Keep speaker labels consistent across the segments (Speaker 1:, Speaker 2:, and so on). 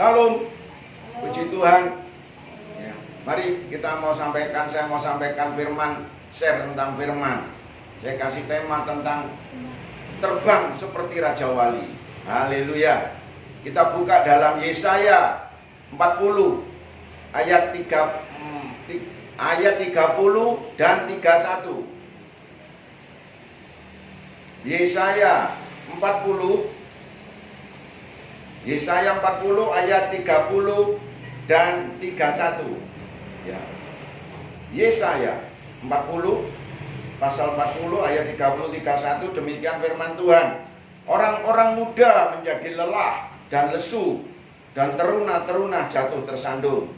Speaker 1: Salam, puji Tuhan. Ya, mari saya mau sampaikan firman, share tentang firman. Saya kasih tema tentang terbang seperti Raja Wali. Haleluya. Kita buka dalam Yesaya 40 ayat 30 dan 31. Yesaya 40 ayat 30 dan 31. Ya. Yesaya 40 pasal 40 ayat 30 31, demikian firman Tuhan. Orang-orang muda menjadi lelah dan lesu, dan teruna-teruna jatuh tersandung.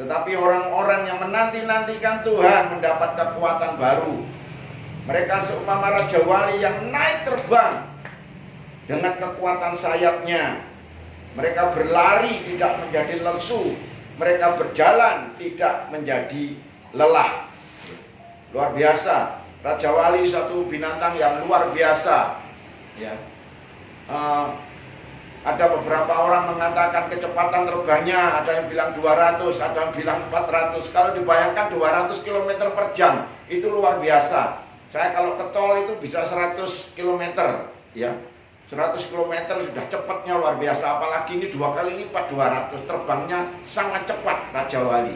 Speaker 1: Tetapi orang-orang yang menanti-nantikan Tuhan mendapat kekuatan baru. Mereka seumpama Raja Wali yang naik terbang dengan kekuatan sayapnya. Mereka berlari tidak menjadi lesu, mereka berjalan tidak menjadi lelah. Luar biasa. Raja Wali satu binatang yang luar biasa. Ya. Ada beberapa orang mengatakan kecepatan terbangnya, ada yang bilang 200, ada yang bilang 400. Kalau dibayangkan 200 km per jam, itu luar biasa. Saya kalau ke tol itu bisa 100 km, ya. 100 km sudah cepatnya luar biasa, apalagi ini 2 kali lipat 200, terbangnya sangat cepat Raja Wali.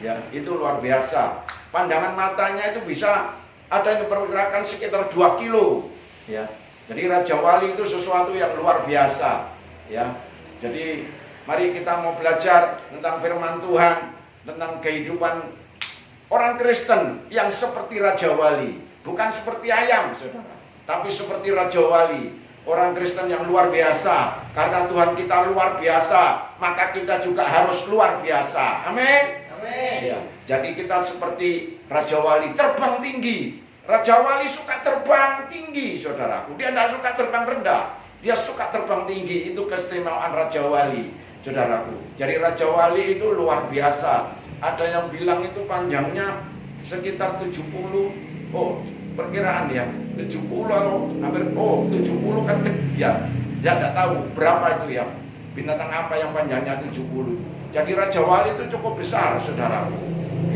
Speaker 1: Ya, itu luar biasa. Pandangan matanya itu bisa ada yang diperkirakan sekitar 2 kilo. Ya. Jadi Raja Wali itu sesuatu yang luar biasa. Ya. Jadi mari kita mau belajar tentang firman Tuhan, tentang kehidupan orang Kristen yang seperti Raja Wali, bukan seperti ayam, Saudara, tapi seperti Raja Wali. Orang Kristen yang luar biasa. Karena Tuhan kita luar biasa, maka kita juga harus luar biasa. Amin. Amin. Ya. Jadi kita seperti Raja Wali, terbang tinggi. Raja Wali suka terbang tinggi, saudaraku. Dia tidak suka terbang rendah. Dia suka terbang tinggi. Itu keistimewaan Raja Wali, saudaraku. Jadi Raja Wali itu luar biasa. Ada yang bilang itu panjangnya sekitar 70. Oh, perkiraan ya 70 atau hampir 70 kan ya. Dia tidak tahu berapa itu ya. Binatang apa yang panjangnya 70. Jadi Raja Wali itu cukup besar, saudaraku.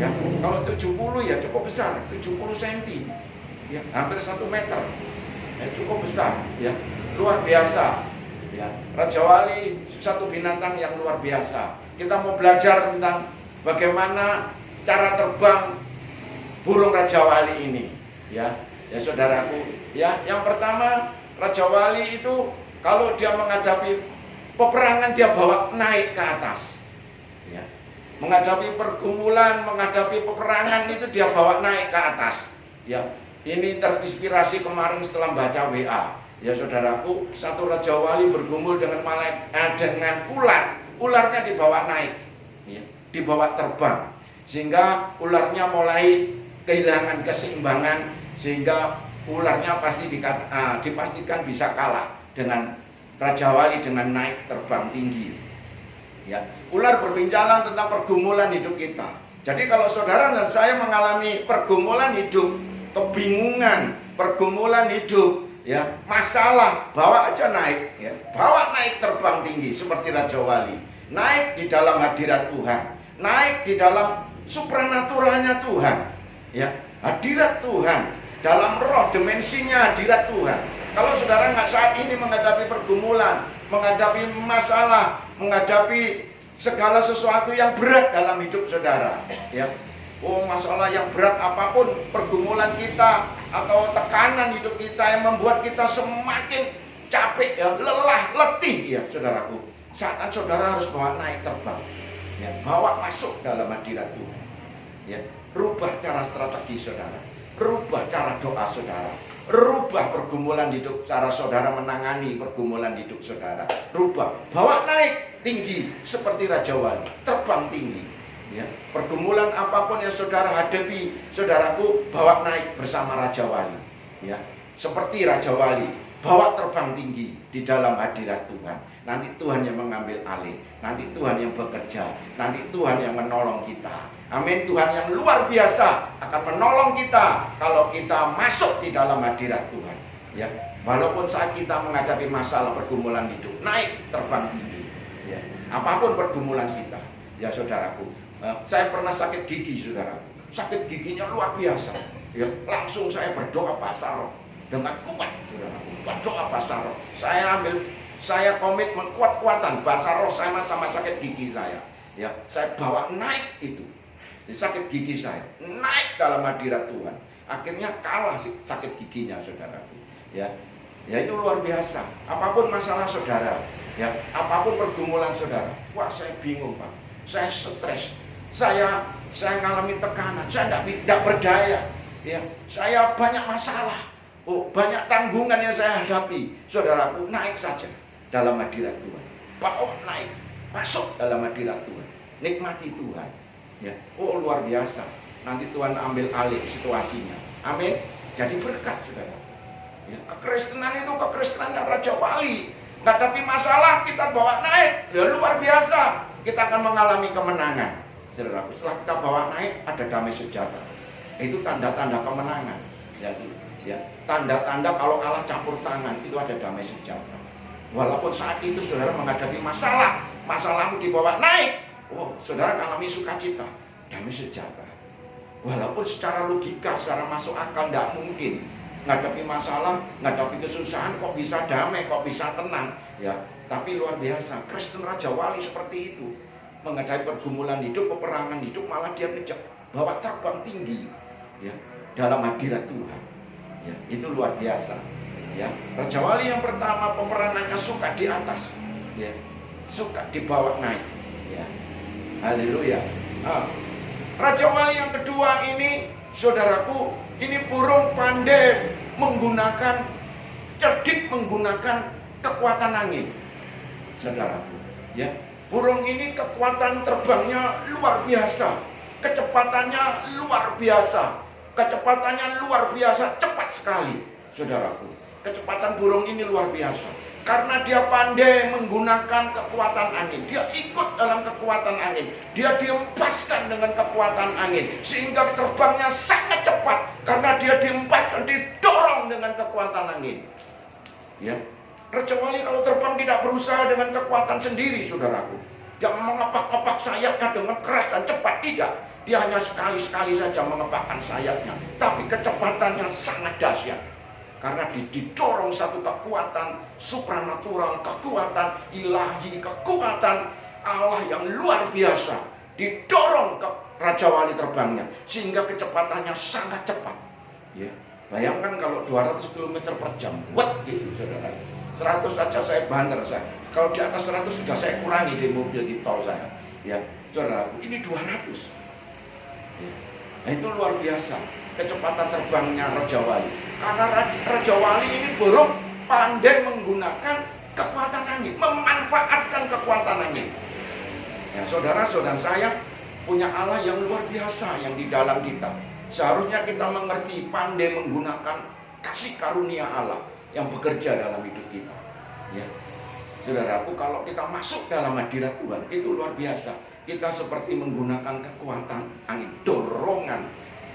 Speaker 1: Ya, kalau 70 ya cukup besar, 70 cm. Ya, hampir 1 meter. Ya, cukup besar, ya. Luar biasa. Ya, Raja Wali satu binatang yang luar biasa. Kita mau belajar tentang bagaimana cara terbang burung Raja Wali ini, ya. Ya saudaraku, ya, yang pertama Raja Wali itu kalau dia menghadapi peperangan dia bawa naik ke atas. Ya. Menghadapi pergumulan, menghadapi peperangan itu dia bawa naik ke atas. Ya. Ini terinspirasi kemarin setelah baca WA. Ya saudaraku, satu Raja Wali bergumul dengan dengan ular. Ularnya dibawa naik. Ya. Dibawa terbang. Sehingga ularnya mulai kehilangan keseimbangan, sehingga ularnya pasti dipastikan bisa kalah dengan Raja Wali dengan naik terbang tinggi. Ya, ular berbincang tentang pergumulan hidup kita. Jadi kalau saudara dan saya mengalami pergumulan hidup, kebingungan, pergumulan hidup, ya, masalah, bawa aja naik, ya, bawa naik terbang tinggi seperti Raja Wali, naik di dalam hadirat Tuhan, naik di dalam supranaturalnya Tuhan, ya, hadirat Tuhan. Dalam roh dimensinya hadirat Tuhan. Kalau saudara nggak saat ini menghadapi pergumulan, menghadapi masalah, menghadapi segala sesuatu yang berat dalam hidup saudara, ya, masalah yang berat apapun, pergumulan kita atau tekanan hidup kita yang membuat kita semakin capek, ya, lelah, letih, ya, saudaraku. Saat saudara harus bawa naik terbang, ya, bawa masuk dalam hadirat Tuhan, ya, rubah cara strategi saudara. Rubah cara doa saudara, rubah pergumulan hidup, cara saudara menangani pergumulan hidup saudara. Rubah, bawa naik tinggi seperti Raja Wali, terbang tinggi. Ya, pergumulan apapun yang saudara hadapi, saudaraku, bawa naik bersama Raja Wali. Ya, seperti Raja Wali, bawa terbang tinggi di dalam hadirat Tuhan. Nanti Tuhan yang mengambil alih, nanti Tuhan yang bekerja, nanti Tuhan yang menolong kita. Amin. Tuhan yang luar biasa akan menolong kita kalau kita masuk di dalam hadirat Tuhan. Ya, walaupun saat kita menghadapi masalah pergumulan hidup, naik terbang tinggi. Ya. Apapun pergumulan kita, ya saudaraku. Saya pernah sakit gigi, saudaraku. Sakit giginya luar biasa. Ya, langsung saya berdoa bahasa roh dengan kuat, saudaraku. Berdoa bahasa roh. Saya komitmen kuat-kuatan bahasa roh saya sama sakit gigi saya. Ya, saya bawa naik itu. Sakit gigi saya naik dalam hadirat Tuhan. Akhirnya kalah sakit giginya, saudaraku. Ya, itu luar biasa. Apapun masalah saudara, ya, apapun pergumulan saudara, wah saya bingung Pak, saya stres, saya ngalami tekanan, saya tidak berdaya, ya, saya banyak masalah, banyak tanggungan yang saya hadapi, saudaraku, naik saja dalam hadirat Tuhan, bawa naik, masuk dalam hadirat Tuhan, nikmati Tuhan, ya, luar biasa. Nanti Tuhan ambil alih situasinya, amin. Jadi berkat, saudara. Ya, kekristenan itu kekristenan yang Raja Wali. Menghadapi masalah kita bawa naik, ya luar biasa. Kita akan mengalami kemenangan, saudara. Setelah kita bawa naik, ada damai sejahtera. Itu tanda-tanda kemenangan. Jadi, ya, tanda-tanda kalau Allah campur tangan itu ada damai sejahtera. Walaupun saat itu saudara menghadapi masalah, masalahmu dibawa naik, saudara mengalami sukacita, damai sejahtera. Walaupun secara logika, secara masuk akal tidak mungkin. Menghadapi masalah, menghadapi kesusahan kok bisa damai, kok bisa tenang, ya. Tapi luar biasa, Kristen Raja Wali seperti itu. Menghadapi pergumulan hidup, peperangan hidup, malah dia bawa terbang tinggi, ya, dalam hadirat Tuhan. Ya, itu luar biasa. Ya, Raja Wali yang pertama peperangannya suka di atas, ya, suka dibawa naik, ya. Haleluya. Raja Wali yang kedua ini, saudaraku, ini burung pandai menggunakan, cerdik menggunakan kekuatan angin, saudaraku. Ya, burung ini kekuatan terbangnya luar biasa, kecepatannya luar biasa, cepat sekali, saudaraku. Kecepatan burung ini luar biasa. Karena dia pandai menggunakan kekuatan angin, dia ikut dalam kekuatan angin, dia dihempaskan dengan kekuatan angin, sehingga terbangnya sangat cepat. Karena dia dihempaskan, didorong dengan kekuatan angin. Ya, Raja Wali kalau terbang tidak berusaha dengan kekuatan sendiri, saudaraku. Dia mengepak-ngepak sayapnya dengan keras dan cepat, tidak. Dia hanya sekali-sekali saja mengepakkan sayapnya, tapi kecepatannya sangat dahsyat. Karena didorong satu kekuatan supranatural, kekuatan ilahi, kekuatan Allah yang luar biasa. Didorong ke Raja Wali terbangnya, sehingga kecepatannya sangat cepat. Ya, bayangkan kalau 200 km per jam, gitu saudara. 100 saja saya banter saya. Kalau di atas 100 sudah saya kurangi di mobil di tol saya. Ya, saudara, ini 200. Ya, nah itu luar biasa. Kecepatan terbangnya Raja Wali. Karena Raja Wali ini burung pandai menggunakan kekuatan angin, memanfaatkan kekuatan angin. Ya, saudara-saudara saya punya Allah yang luar biasa yang di dalam kita. Seharusnya kita mengerti, pandai menggunakan kasih karunia Allah yang bekerja dalam hidup kita. Ya, saudaraku, kalau kita masuk dalam hadirat Tuhan itu luar biasa. Kita seperti menggunakan kekuatan angin, dorongan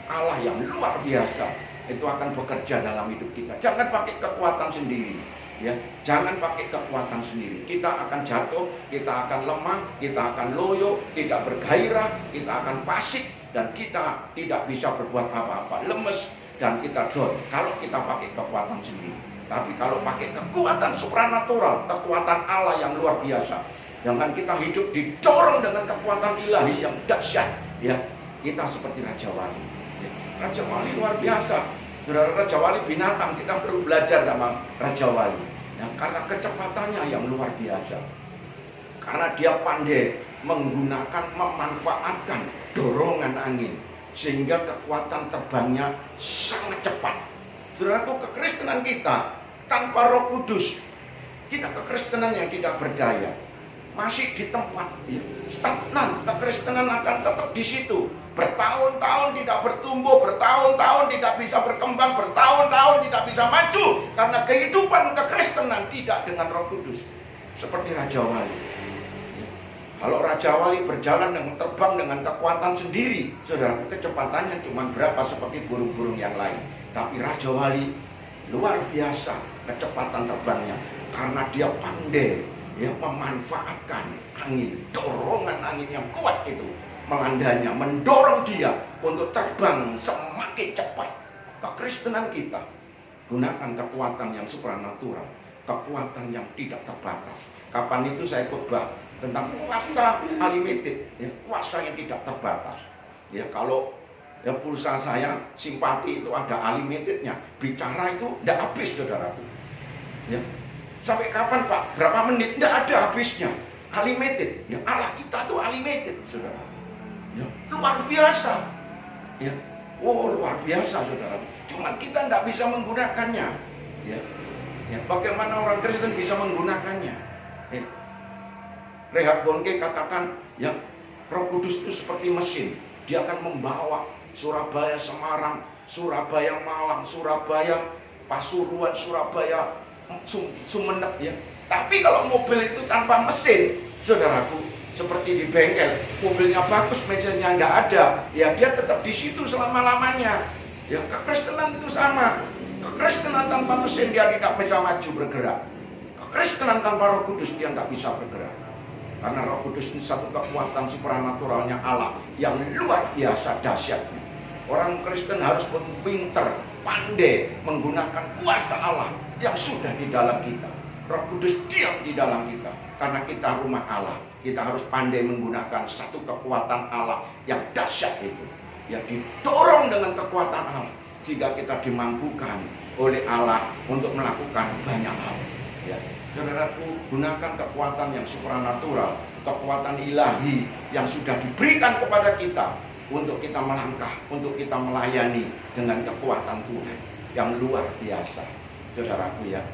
Speaker 1: Allah yang luar biasa itu akan bekerja dalam hidup kita. Jangan pakai kekuatan sendiri, ya. Jangan pakai kekuatan sendiri. Kita akan jatuh, kita akan lemah, kita akan loyo, tidak bergairah, kita akan pasif dan kita tidak bisa berbuat apa-apa, lemes dan kita down kalau kita pakai kekuatan sendiri. Tapi kalau pakai kekuatan supranatural, kekuatan Allah yang luar biasa, dengan kita hidup didorong dengan kekuatan ilahi yang dahsyat, ya, kita seperti Raja Wali. Raja Wali luar biasa. Raja Wali binatang, kita perlu belajar sama Raja Wali. Ya, karena kecepatannya yang luar biasa. Karena dia pandai menggunakan, memanfaatkan dorongan angin, sehingga kekuatan terbangnya sangat cepat. Saudaraku, kekristenan kita tanpa Roh Kudus, kita kekristenan yang tidak berdaya, masih di tempat, ya, stagnan. Kekristenan akan tetap di situ. Bertahun-tahun tidak bertumbuh, bertahun-tahun tidak bisa berkembang, bertahun-tahun tidak bisa maju. Karena kehidupan kekristenan tidak dengan Roh Kudus. Seperti Raja Wali. Kalau Raja Wali berjalan dengan terbang dengan kekuatan sendiri, saudara, kecepatannya cuma berapa seperti burung-burung yang lain. Tapi Raja Wali luar biasa kecepatan terbangnya. Karena dia pandai ya, memanfaatkan angin, dorongan angin yang kuat itu melandanya, mendorong dia untuk terbang semakin cepat. Kekristenan kita gunakan kekuatan yang supranatural, kekuatan yang tidak terbatas. Kapan itu saya khotbah tentang kuasa unlimited, ya, kuasa yang tidak terbatas. Ya, kalau ya pulsa saya simpati itu ada unlimitednya, bicara itu tidak habis, saudaraku. Ya, sampai kapan Pak? Berapa menit? Tidak ada habisnya. Unlimited. Ya, Allah kita tuh unlimited, saudara. Ya, luar biasa. Ya, oh luar biasa, saudara. Cuman kita tidak bisa menggunakannya. Ya, ya, bagaimana orang Kristen bisa menggunakannya? Ya. Reinhard Bonnke katakan, ya, Roh Kudus itu seperti mesin. Dia akan membawa Surabaya, Semarang, Surabaya, Malang, Surabaya, Pasuruan, Surabaya, Sumeneb, ya. Tapi kalau mobil itu tanpa mesin, saudaraku, seperti di bengkel, mobilnya bagus, mesinnya nggak ada, ya dia tetap di situ selama-lamanya. Ya, kekristenan itu sama. Kekristenan tanpa mesin dia tidak bisa maju bergerak. Kekristenan tanpa Roh Kudus dia tidak bisa bergerak. Karena Roh Kudus ini satu kekuatan supernaturalnya Allah yang luar biasa dahsyatnya. Orang Kristen harus pintar, pandai menggunakan kuasa Allah yang sudah di dalam kita. Roh Kudus diam di dalam kita. Karena kita rumah Allah, kita harus pandai menggunakan satu kekuatan Allah yang dahsyat itu. Ya, didorong dengan kekuatan Allah sehingga kita dimampukan oleh Allah untuk melakukan banyak hal. Ya, saudaraku, gunakan kekuatan yang supranatural, kekuatan ilahi yang sudah diberikan kepada kita untuk kita melangkah, untuk kita melayani dengan kekuatan Tuhan yang luar biasa. Saudaraku, ya.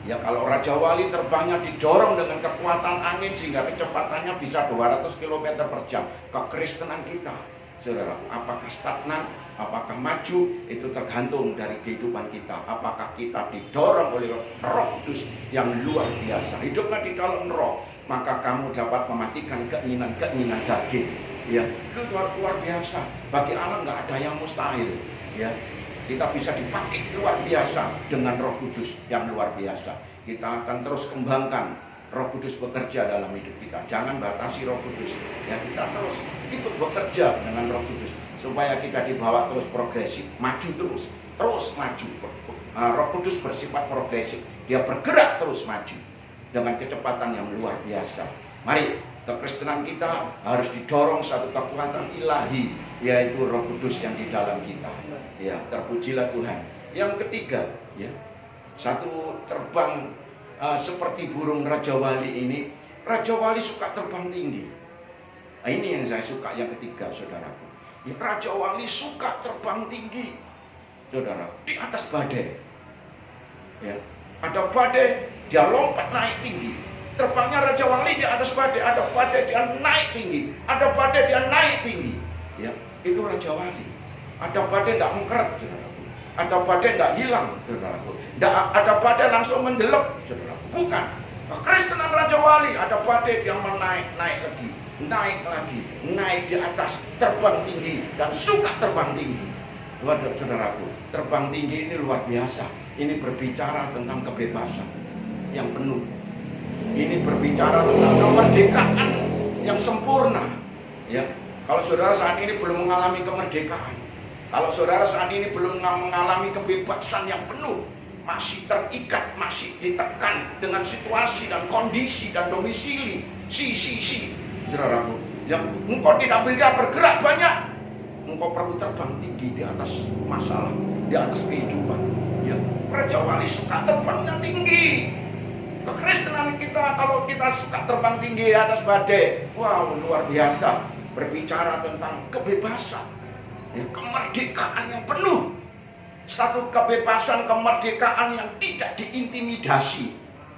Speaker 1: Ya, kalau Raja Wali terbangnya didorong dengan kekuatan angin sehingga kecepatannya bisa 200 km per jam. Kekristenan kita, saudaraku, apakah stagnan, apakah maju, itu tergantung dari kehidupan kita. Apakah kita didorong oleh Roh Kudus yang luar biasa. Hiduplah di dalam Roh, maka kamu dapat mematikan keinginan-keinginan daging. Ya, itu luar biasa. Bagi Allah nggak ada yang mustahil. Ya, kita bisa dipakai luar biasa dengan Roh Kudus yang luar biasa. Kita akan terus kembangkan Roh Kudus bekerja dalam hidup kita. Jangan batasi Roh Kudus. Ya, kita terus ikut bekerja dengan Roh Kudus supaya kita dibawa terus progresif, maju terus maju. Roh Kudus bersifat progresif. Dia bergerak terus maju dengan kecepatan yang luar biasa. Mari, kekristenan kita harus didorong satu kekuatan ilahi, yaitu Roh Kudus yang di dalam kita. Ya, terpujilah Tuhan. Yang ketiga, ya, satu terbang seperti burung Raja Wali ini. Raja Wali suka terbang tinggi. Nah, ini yang saya suka yang ketiga, saudaraku. Ya, Raja Wali suka terbang tinggi, saudara, di atas badai. Ya, ada badai, dia lompat naik tinggi. Terbangnya Raja Wali di atas badai, ada badai dia naik tinggi, ada badai dia naik tinggi. Ya, itu Raja Wali. Ada badai tidak mengkeret, saudaraku. Ada badai tidak hilang, saudaraku. Ada badai langsung mendelep, saudaraku. Bukan. Kekristenan Raja Wali, ada badai yang naik lagi, naik di atas, terbang tinggi dan suka terbang tinggi. Waduh, saudaraku, terbang tinggi ini luar biasa. Ini berbicara tentang kebebasan yang penuh. Ini berbicara tentang kemerdekaan yang sempurna. Ya, kalau saudara saat ini belum mengalami kemerdekaan, kalau saudara saat ini belum mengalami kebebasan yang penuh, masih terikat, masih ditekan dengan situasi dan kondisi dan domisili, saudaraku, yang engkau tidak bisa bergerak banyak, engkau perlu terbang tinggi di atas masalah, di atas kehidupan. Ya, Raja Wali suka terbangnya tinggi. Kekristenan kita, kalau kita suka terbang tinggi di atas badai, wow, luar biasa. Berbicara tentang kebebasan, ya, kemerdekaan yang penuh. Satu kebebasan, kemerdekaan yang tidak diintimidasi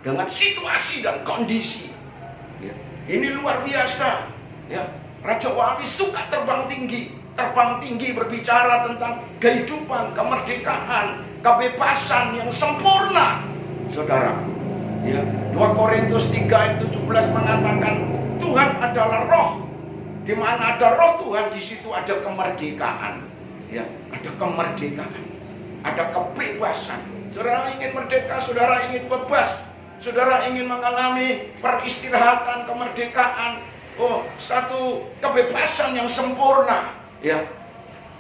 Speaker 1: dengan situasi dan kondisi. Ya, ini luar biasa. Ya, Raja Wali suka terbang tinggi. Terbang tinggi berbicara tentang kehidupan, kemerdekaan, kebebasan yang sempurna, saudaraku. Ya, 2 Korintus 3 ayat 17 mengatakan Tuhan adalah roh. Di mana ada roh Tuhan, di situ ada kemerdekaan. Ya, ada kemerdekaan, ada kebebasan. Saudara ingin merdeka, saudara ingin bebas. saudara ingin mengalami peristirahatan, kemerdekaan, satu kebebasan yang sempurna, ya,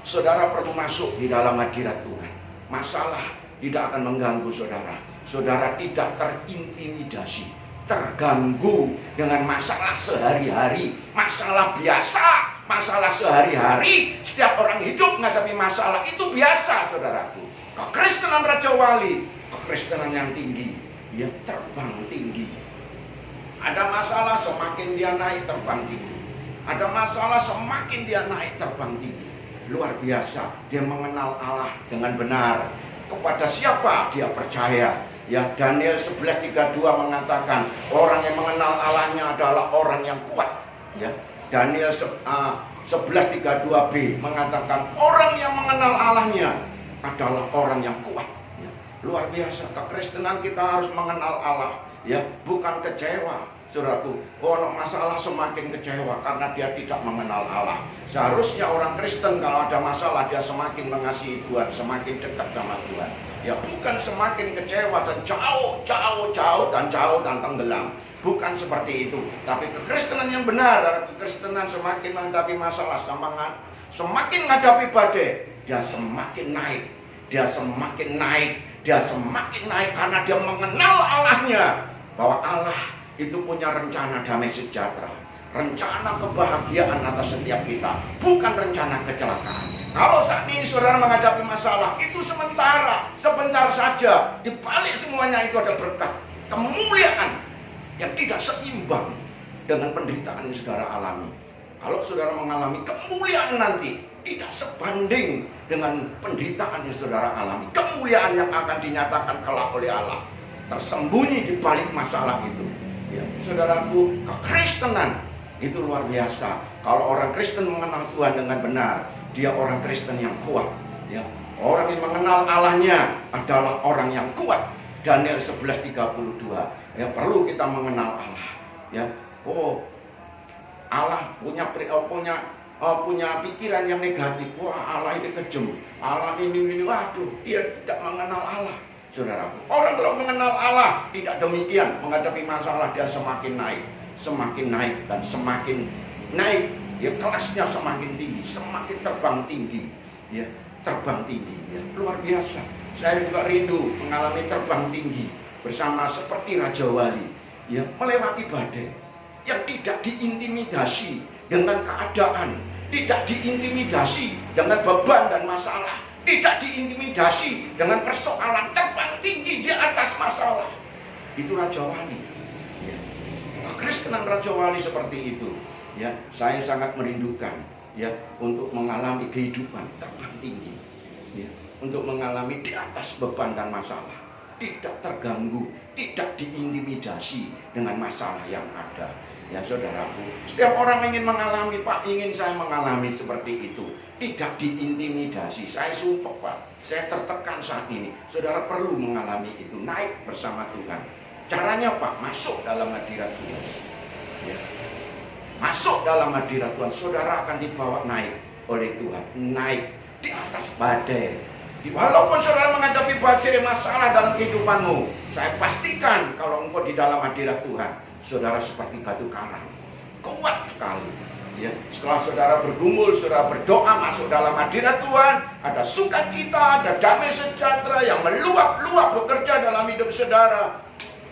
Speaker 1: saudara perlu masuk di dalam hadirat Tuhan. Masalah tidak akan mengganggu saudara. Saudara tidak terintimidasi, terganggu dengan masalah sehari-hari, masalah biasa, masalah sehari-hari. Setiap orang hidup menghadapi masalah, itu biasa, saudaraku. Kekristenan Raja Wali, kekristenan yang tinggi, dia terbang tinggi. Ada masalah, semakin dia naik terbang tinggi. Ada masalah, semakin dia naik terbang tinggi. Luar biasa, dia mengenal Allah dengan benar. Kepada siapa dia percaya? Ya, Daniel 11:32 mengatakan orang yang mengenal Allahnya adalah orang yang kuat. Ya, Daniel 11:32b mengatakan orang yang mengenal Allahnya adalah orang yang kuat. Ya, luar biasa, kekristenan kita harus mengenal Allah. Ya, bukan kecewa. Saudaraku, masalah semakin kecewa karena dia tidak mengenal Allah. Seharusnya orang Kristen kalau ada masalah dia semakin mengasihi Tuhan, semakin dekat sama Tuhan. Ya, bukan semakin kecewa dan jauh dan tenggelam. Bukan seperti itu. Tapi kekristenan yang benar adalah kekristenan semakin menghadapi masalah, semakin menghadapi badai, dia semakin naik. Dia semakin naik. Dia semakin naik karena dia mengenal Allahnya. Bahwa Allah itu punya rencana damai sejahtera, rencana kebahagiaan atas setiap kita, bukan rencana kecelakaan. Kalau saat ini saudara menghadapi masalah, itu sementara, sebentar saja. Di balik semuanya itu ada berkat, kemuliaan yang tidak seimbang dengan penderitaan yang saudara alami. Kalau saudara mengalami kemuliaan nanti, tidak sebanding dengan penderitaan yang saudara alami. Kemuliaan yang akan dinyatakan kelak oleh Allah tersembunyi di balik masalah itu. Ya, saudaraku, kekristenan itu luar biasa. Kalau orang Kristen mengenal Tuhan dengan benar, dia orang Kristen yang kuat. Ya, orang yang mengenal Allahnya adalah orang yang kuat. Daniel 11:32. Ya, perlu kita mengenal Allah. Ya, Allah punya pikiran yang negatif. Wah, Allah ini kejam. Allah ini, waduh, dia tidak mengenal Allah. Saudaraku, orang kalau mengenal Allah tidak demikian. Menghadapi masalah dia semakin naik dan semakin naik. Ya, kelasnya semakin tinggi, semakin terbang tinggi. Ya, terbang tinggi. Ya, luar biasa. Saya juga rindu mengalami terbang tinggi bersama seperti Raja Wali. Ya, melewati badai yang tidak diintimidasi dengan keadaan, tidak diintimidasi dengan beban dan masalah. Tidak diintimidasi dengan persoalan, terbang tinggi di atas masalah. Itu Raja Wali. Ya. Kekristenan Raja Wali seperti itu. Ya, saya sangat merindukan ya untuk mengalami kehidupan terbang tinggi. Ya, untuk mengalami di atas beban dan masalah. Tidak terganggu, tidak diintimidasi dengan masalah yang ada. Ya, saudaraku, setiap orang ingin mengalami, Pak, ingin saya mengalami seperti itu. Tidak diintimidasi. Saya sumpah, Pak, saya tertekan saat ini. Saudara perlu mengalami itu, naik bersama Tuhan. Caranya, Pak, masuk dalam hadirat Tuhan. Ya. Masuk dalam hadirat Tuhan, saudara akan dibawa naik oleh Tuhan. Naik di atas badai. Walaupun saudara menghadapi badai masalah dalam kehidupanmu, saya pastikan kalau engkau di dalam hadirat Tuhan, saudara seperti batu karang, kuat sekali. Ya, setelah saudara bergumul, saudara berdoa masuk dalam hadirat Tuhan, ada sukacita, ada damai sejahtera yang meluap-luap bekerja dalam hidup saudara.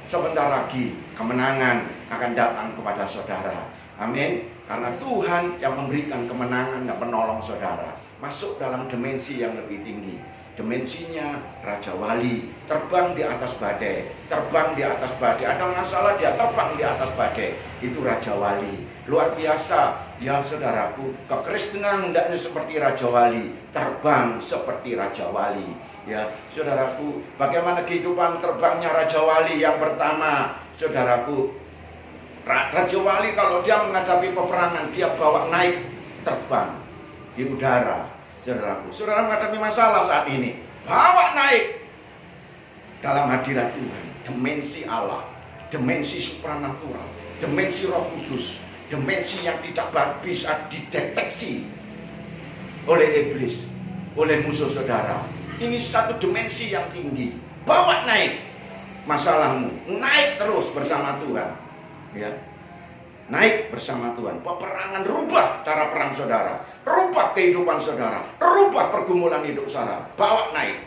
Speaker 1: Sebentar lagi kemenangan akan datang kepada saudara. Amin. Karena Tuhan yang memberikan kemenangan dan menolong saudara masuk dalam dimensi yang lebih tinggi. Dimensinya Raja Wali, terbang di atas badai, terbang di atas badai. Ada masalah dia terbang di atas badai. Itu Raja Wali. Luar biasa, ya saudaraku. Kekristenan hendaknya seperti Raja Wali, terbang seperti Raja Wali. Ya, saudaraku, bagaimana kehidupan terbangnya Raja Wali? Yang pertama, saudaraku, Raja Wali kalau dia menghadapi peperangan, dia bawa naik terbang di udara. Saudaraku, saudara menghadapi masalah saat ini, bawa naik dalam hadirat Tuhan. Dimensi Allah, dimensi supranatural, dimensi Roh Kudus, dimensi yang tidak bisa dideteksi oleh iblis, oleh musuh saudara. Ini satu dimensi yang tinggi. Bawa naik masalahmu, naik terus bersama Tuhan. Ya. Naik bersama Tuhan. Peperangan, rubah cara perang saudara, rubah kehidupan saudara, rubah pergumulan hidup saudara, bawa naik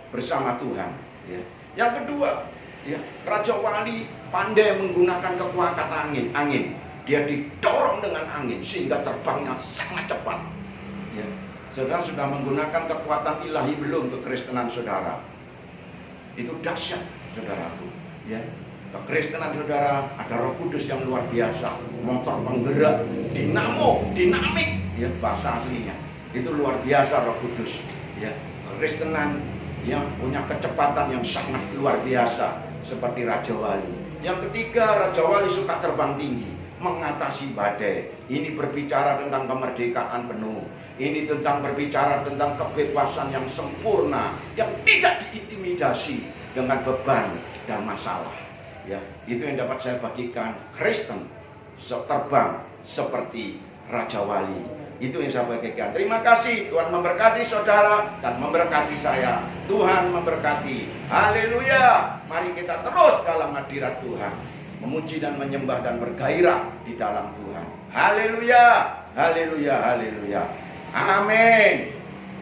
Speaker 1: bersama Tuhan. Ya. Yang kedua, ya, Raja Wali pandai menggunakan kekuatan angin. Dia didorong dengan angin sehingga terbangnya sangat cepat. Ya. Saudara sudah menggunakan kekuatan ilahi belum kekristenan saudara? Itu dahsyat, saudaraku. Ya. Kekristenan saudara ada Roh Kudus yang luar biasa, motor penggerak, dinamik, ya, bahasa aslinya. Itu luar biasa Roh Kudus. Ya. Kekristenan yang punya kecepatan yang sangat luar biasa seperti Raja Wali. Yang ketiga, Raja Wali suka terbang tinggi, mengatasi badai. Ini berbicara tentang kemerdekaan penuh. Ini tentang berbicara tentang kebebasan yang sempurna, yang tidak diintimidasi dengan beban dan masalah. Ya, itu yang dapat saya bagikan. Kristen terbang seperti Raja Wali. Itu yang saya bagikan. Terima kasih. Tuhan memberkati saudara dan memberkati saya. Tuhan memberkati. Haleluya. Mari kita terus dalam hadirat Tuhan, memuji dan menyembah dan bergairah di dalam Tuhan. Haleluya. Haleluya. Haleluya. Amin.